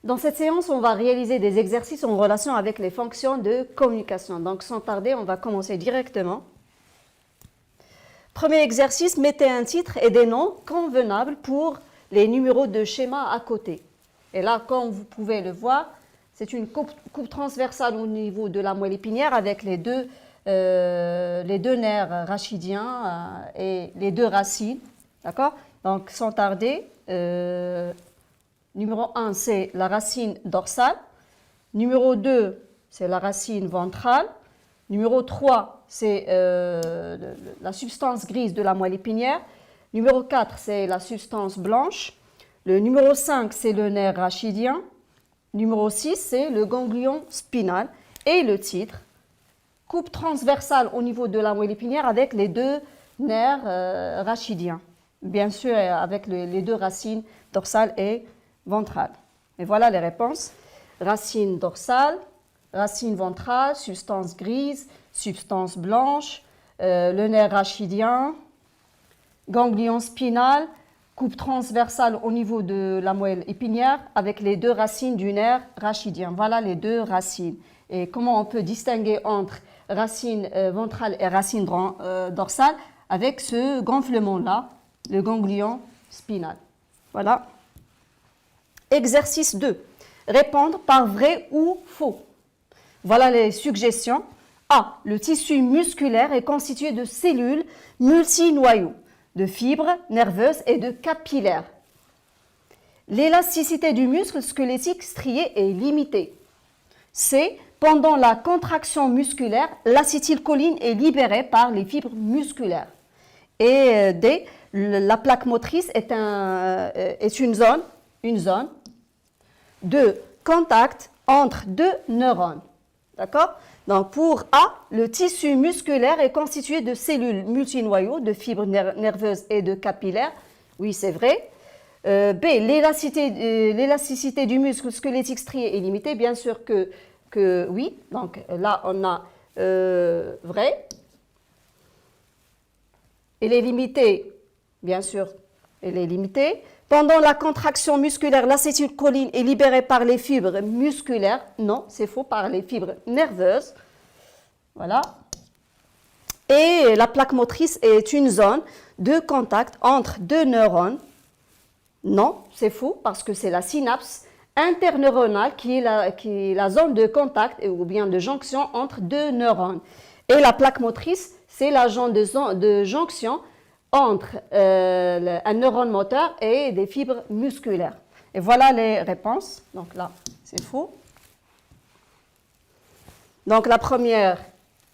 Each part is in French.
Dans cette séance, on va réaliser des exercices en relation avec les fonctions de communication. Donc, sans tarder, on va commencer directement. Premier exercice, mettez un titre et des noms convenables pour les numéros de schéma à côté. Et là, comme vous pouvez le voir, c'est une coupe transversale au niveau de la moelle épinière avec les deux nerfs rachidiens et les deux racines. D'accord? Donc, sans tarder, numéro 1, c'est la racine dorsale. Numéro 2, c'est la racine ventrale. Numéro 3, c'est la substance grise de la moelle épinière. Numéro 4, c'est la substance blanche. Le numéro 5, c'est le nerf rachidien. Numéro 6, c'est le ganglion spinal. Et le titre, coupe transversale au niveau de la moelle épinière avec les deux nerfs rachidiens. Bien sûr, avec les deux racines dorsales et ventrale. Et voilà les réponses. Racine dorsale, racine ventrale, substance grise, substance blanche, le nerf rachidien, ganglion spinal, coupe transversale au niveau de la moelle épinière avec les deux racines du nerf rachidien. Voilà les deux racines. Et comment on peut distinguer entre racine ventrale et racine dorsale avec ce gonflement-là, le ganglion spinal. Voilà. Exercice 2. Répondre par vrai ou faux. Voilà les suggestions. A. Le tissu musculaire est constitué de cellules multinoyaux, de fibres nerveuses et de capillaires. L'élasticité du muscle squelettique strié est limitée. C. Pendant la contraction musculaire, l'acétylcholine est libérée par les fibres musculaires. Et D. La plaque motrice est une zone de contact entre deux neurones. D'accord? Donc, pour A, le tissu musculaire est constitué de cellules multinoyaux, de fibres nerveuses et de capillaires. Oui, c'est vrai. B, l'élasticité du muscle squelettique strié est limitée. Bien sûr que oui. Donc, là, on a vrai. Elle est limitée, bien sûr, elle est limitée. Pendant la contraction musculaire, l'acétylcholine est libérée par les fibres musculaires. Non, c'est faux, par les fibres nerveuses. Voilà. Et la plaque motrice est une zone de contact entre deux neurones. Non, c'est faux, parce que c'est la synapse interneuronale qui est la zone de contact ou bien de jonction entre deux neurones. Et la plaque motrice, c'est la zone de jonction entre un neurone moteur et des fibres musculaires. Et voilà les réponses. Donc là, c'est faux. Donc la première,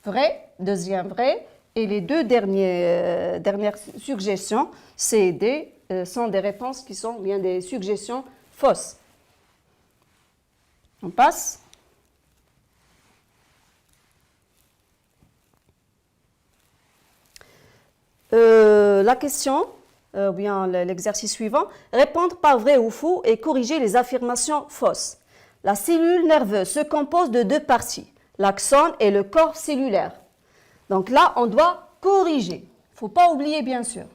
vrai, deuxième, vrai. Et les deux dernières suggestions, C et D, sont des réponses qui sont bien des suggestions fausses. On passe. La question, ou bien l'exercice suivant, répondre par vrai ou faux et corriger les affirmations fausses. La cellule nerveuse se compose de deux parties, l'axone et le corps cellulaire. Donc là, on doit corriger. Il ne faut pas oublier, bien sûr.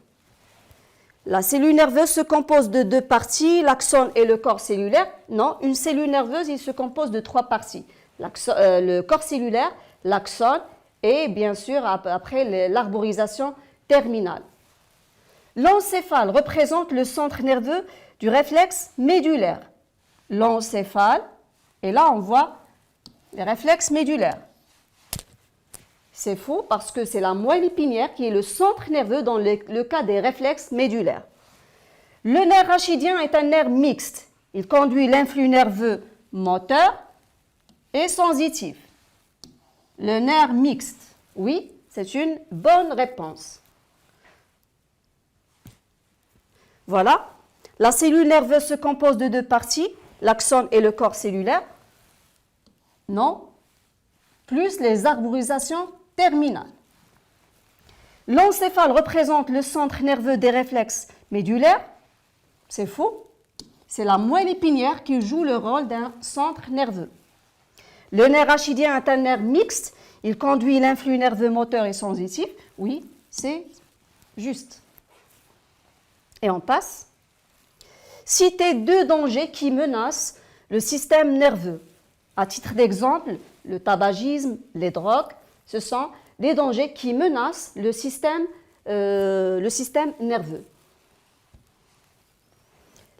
La cellule nerveuse se compose de deux parties, l'axone et le corps cellulaire. Non, une cellule nerveuse, il se compose de trois parties. Le corps cellulaire, l'axone et bien sûr, après l'arborisation terminale. L'encéphale représente le centre nerveux du réflexe médulaire. L'encéphale, et là on voit les réflexes médulaires. C'est faux parce que c'est la moelle épinière qui est le centre nerveux dans le cas des réflexes médulaires. Le nerf rachidien est un nerf mixte. Il conduit l'influx nerveux moteur et sensitif. Le nerf mixte, oui, c'est une bonne réponse. Voilà. La cellule nerveuse se compose de deux parties, l'axone et le corps cellulaire. Non. Plus les arborisations terminales. L'encéphale représente le centre nerveux des réflexes médulaires. C'est faux. C'est la moelle épinière qui joue le rôle d'un centre nerveux. Le nerf rachidien est un nerf mixte. Il conduit l'influx nerveux moteur et sensitif. Oui, c'est juste. Et on passe. Citez deux dangers qui menacent le système nerveux. À titre d'exemple, le tabagisme, les drogues, ce sont des dangers qui menacent le système nerveux.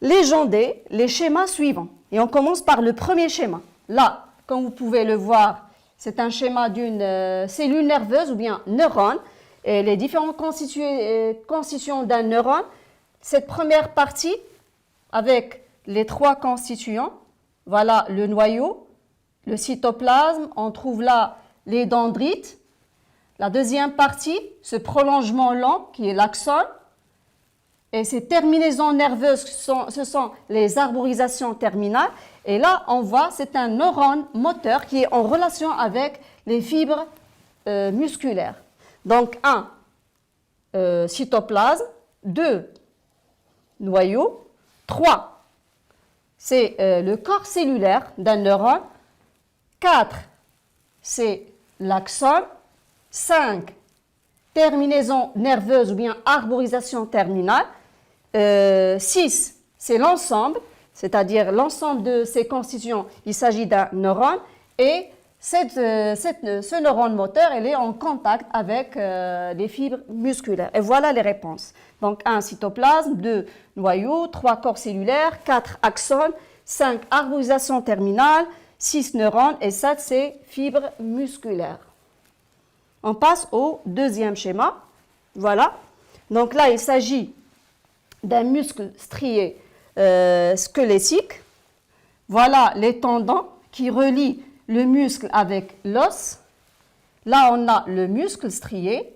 Légendez les schémas suivants. Et on commence par le premier schéma. Là, comme vous pouvez le voir, c'est un schéma d'une cellule nerveuse ou bien neurone. Et les différentes constitutions d'un neurone, cette première partie avec les trois constituants, voilà le noyau, le cytoplasme, on trouve là les dendrites. La deuxième partie, ce prolongement long qui est l'axone. Et ces terminaisons nerveuses, ce sont les arborisations terminales. Et là, on voit, c'est un neurone moteur qui est en relation avec les fibres musculaires. Donc, 1, cytoplasme, 2, noyau, 3, c'est le corps cellulaire d'un neurone, 4, c'est l'axone, 5, terminaison nerveuse ou bien arborisation terminale, 6, c'est l'ensemble, c'est-à-dire l'ensemble de ces constituants, il s'agit d'un neurone, et ce neurone moteur, elle est en contact avec les fibres musculaires. Et voilà les réponses. Donc 1, cytoplasme, 2, noyau, 3, corps cellulaire, 4, axone, 5, arborisation terminale, 6, neurones et 7, c'est fibres musculaires. On passe au deuxième schéma. Voilà. Donc là, il s'agit d'un muscle strié squelettique. Voilà les tendons qui relient le muscle avec l'os. Là, on a le muscle strié.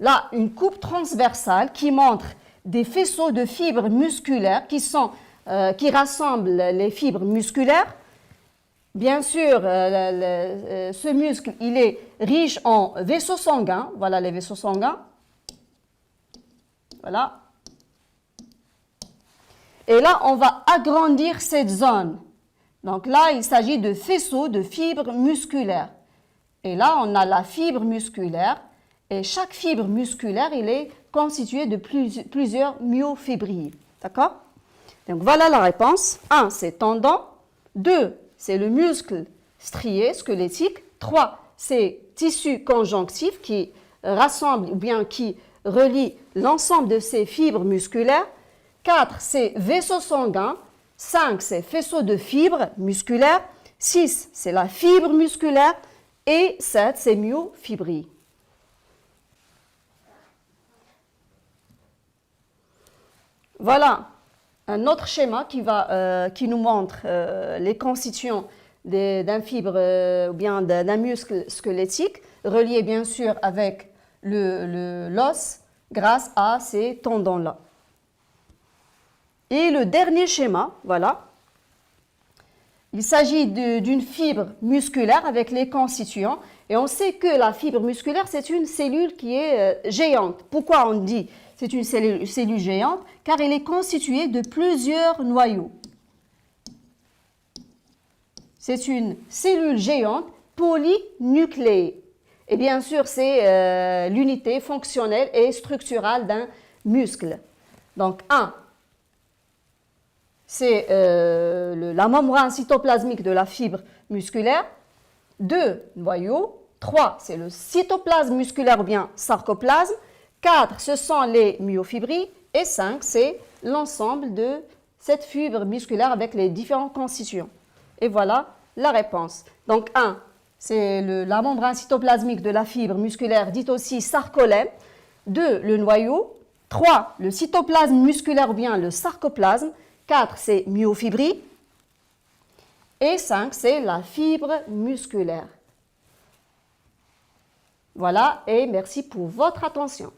Là, une coupe transversale qui montre des faisceaux de fibres musculaires qui rassemblent les fibres musculaires. Bien sûr, ce muscle, il est riche en vaisseaux sanguins. Voilà les vaisseaux sanguins. Voilà. Et là, on va agrandir cette zone. Donc là, il s'agit de faisceaux de fibres musculaires. Et là, on a la fibre musculaire. Et chaque fibre musculaire, il est constitué de plusieurs myofibrilles. D'accord? Donc voilà la réponse. 1, c'est tendon. 2, c'est le muscle strié, squelettique. 3, c'est tissu conjonctif qui rassemble ou bien qui relie l'ensemble de ces fibres musculaires. 4, c'est vaisseau sanguin. 5, c'est faisceau de fibres musculaires. 6, c'est la fibre musculaire. Et 7, c'est myofibrilles. Voilà un autre schéma qui nous montre les constituants d'un fibre ou bien d'un muscle squelettique, relié bien sûr avec l'os grâce à ces tendons-là. Et le dernier schéma, voilà, il s'agit d'une fibre musculaire avec les constituants. Et on sait que la fibre musculaire, c'est une cellule qui est géante. Pourquoi on dit c'est une cellule géante? Car elle est constituée de plusieurs noyaux. C'est une cellule géante polynucléée. Et bien sûr, c'est l'unité fonctionnelle et structurale d'un muscle. Donc, 1, c'est la membrane cytoplasmique de la fibre musculaire. 2, noyau. 3, c'est le cytoplasme musculaire ou bien sarcoplasme. 4, ce sont les myofibrilles. Et 5, c'est l'ensemble de cette fibre musculaire avec les différents constituants. Et voilà la réponse. Donc 1, c'est la membrane cytoplasmique de la fibre musculaire, dite aussi sarcolème. 2, le noyau. 3, le cytoplasme musculaire ou bien le sarcoplasme. 4, c'est myofibrilles. Et 5, c'est la fibre musculaire. Voilà, et merci pour votre attention.